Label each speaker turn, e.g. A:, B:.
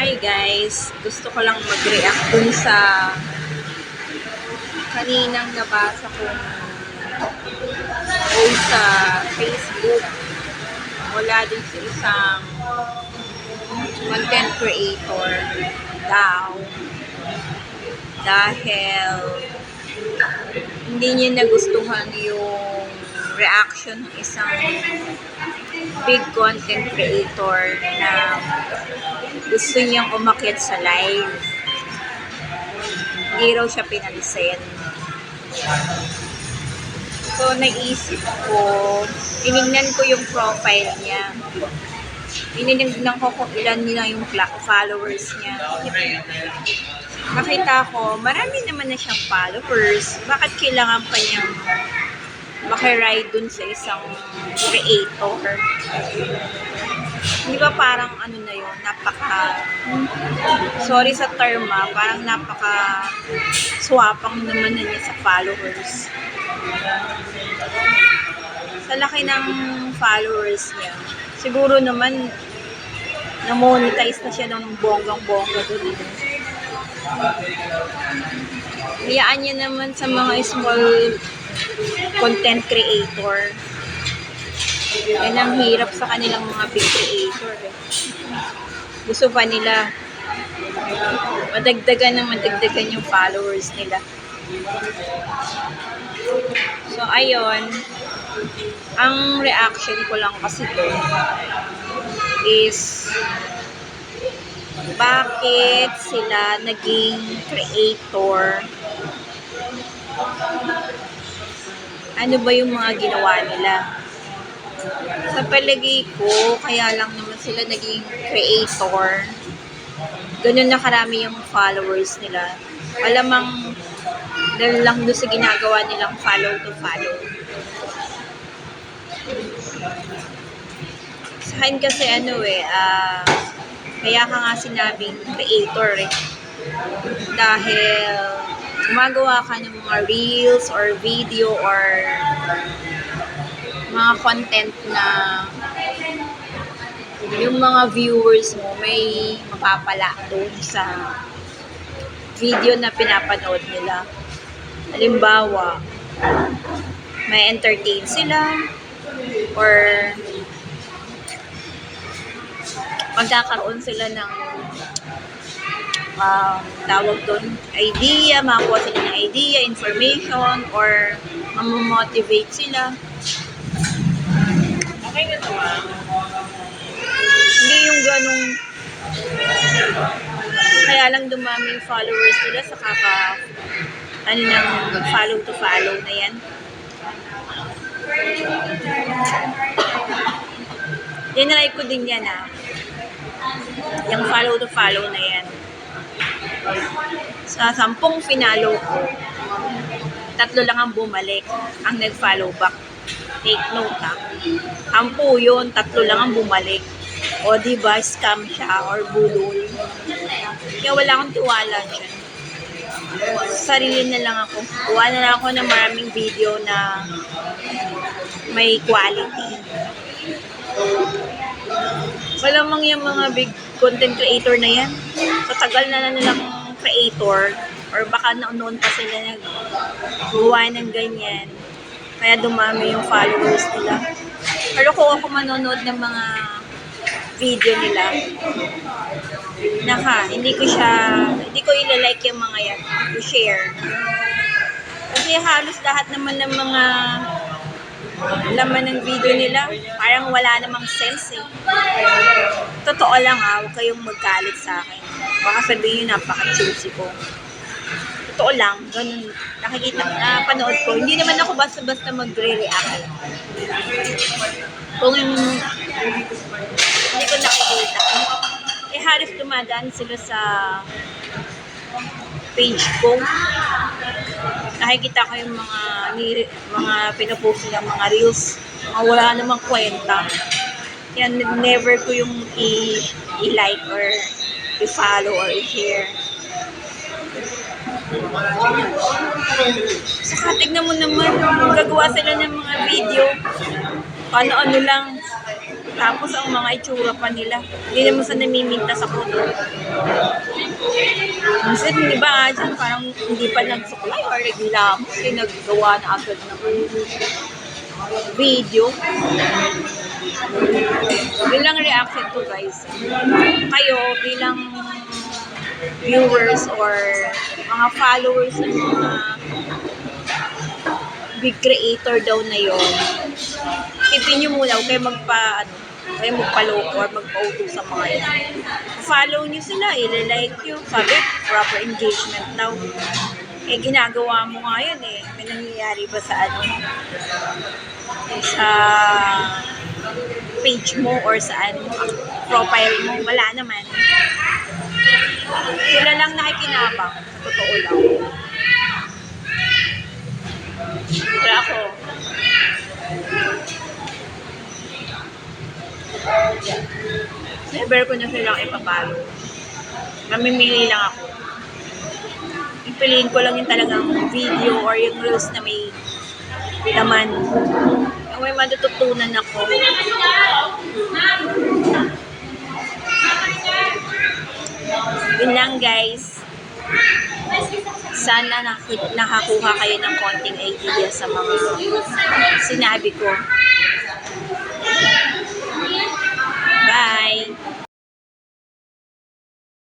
A: Hi guys, gusto ko lang mag-react dun sa kaninang nabasa kong post sa Facebook mula dun sa isang content creator daw dahil hindi niya nagustuhan yung reaction ng isang big content creator na gusto niyang umakyat sa live. Hindi raw siya pinansin. So, naisip ko, tinignan ko yung profile niya. Tinignan ko kung ilan nila yung followers niya. Nakita ko, marami naman na siyang followers. Bakit kailangan pa niyang makiride dun sa isang creator? Di ba parang ano na yun, sorry sa term parang swapang naman na niya sa followers. Sa laki ng followers niya, siguro naman na-monetize na siya ng bonggang-bongga doon. Hayaan niya naman sa mga small content creator. Yan ang hirap sa kanilang mga big creator. Gusto pa nila madagdagan yung followers nila. So, ayun. Ang reaction ko lang kasi doon is bakit sila naging creator? Ano ba yung mga ginawa nila? Sa palagay ko, kaya lang naman sila naging creator. Ganun na karami yung followers nila. Malamang dahil lang doon sa ginagawa nilang follow to follow. Sa akin kasi kaya ka nga sinabing creator dahil gumagawa ka ng mga reels or video or mga content na yung mga viewers mo may mapapala doon sa video na pinapanood nila. Halimbawa, may entertain sila or magkakaroon sila ng tawag doon, idea, makakuha sila ng idea, information, or mamomotivate sila. Okay na naman. Hindi yung ganong kaya lang dumami yung followers nila sa ng follow to follow na yan. Dinry ko din yan yung follow to follow na yan. Sa 10 finalo ko, 3 lang ang bumalik ang nag-follow back. Take note 10 yun, 3 lang ang bumalik. O diba, scam siya or bulol. Kaya wala akong tiwala dyan. Sarili na lang ako. Kuha na lang ako ng maraming video na may quality. Malamang yung mga big content creator na yan, sa tagal na nilang creator, or baka noon pa sila naggawa ng ganyan, kaya dumami yung followers nila. Pero kung ako manonood ng mga video nila, hindi ko ilalike yung mga yan, to share. Kasi halos lahat naman ng mga laman ng video nila, parang wala namang sense Totoo lang huwag kayong maggalit sa akin. Baka sabihin nyo napaka-choosy ko. Totoo lang, ganun, panood ko. Hindi naman ako basta-basta magre-react. Kung hindi ko nakikita, halos dumadaan sila sa page ko. Nakikita ko yung mga pinopost nilang mga reels, wala namang kwenta. Yan, never ko yung i-like or i-follow or i-share. Saka tignan mo naman, gagawa sila ng mga video, ano lang, Tapos ang mga itsura pa nila, hindi naman sa namiminta sa kuto. Minsan, di ba nga dyan, parang hindi pa nagsuklay or reklamo, kasi naggawa na agad ng video. Yun lang reaction to, guys. Kayo, bilang viewers or mga followers ng mga big creator daw na yun, isipin nyo muna, huwag kayo magpaloko or magpauto sa mga yan. Follow nyo sila, i-like nyo. Sabi, proper engagement daw. Eh, ginagawa mo nga yan eh. May nangyayari ba sa sa page mo or sa profile mo? Wala naman. Sila lang nakikinabang. Totoo lang. Kaya ako, never ko na silang ipapalo. Namimili lang ako. Ipiliin ko lang yung talagang video or yung reels na may laman. Yung may matututunan ako. Yun lang, guys. Sana nakakuha kayo ng konting idea sa mga sinabi ko.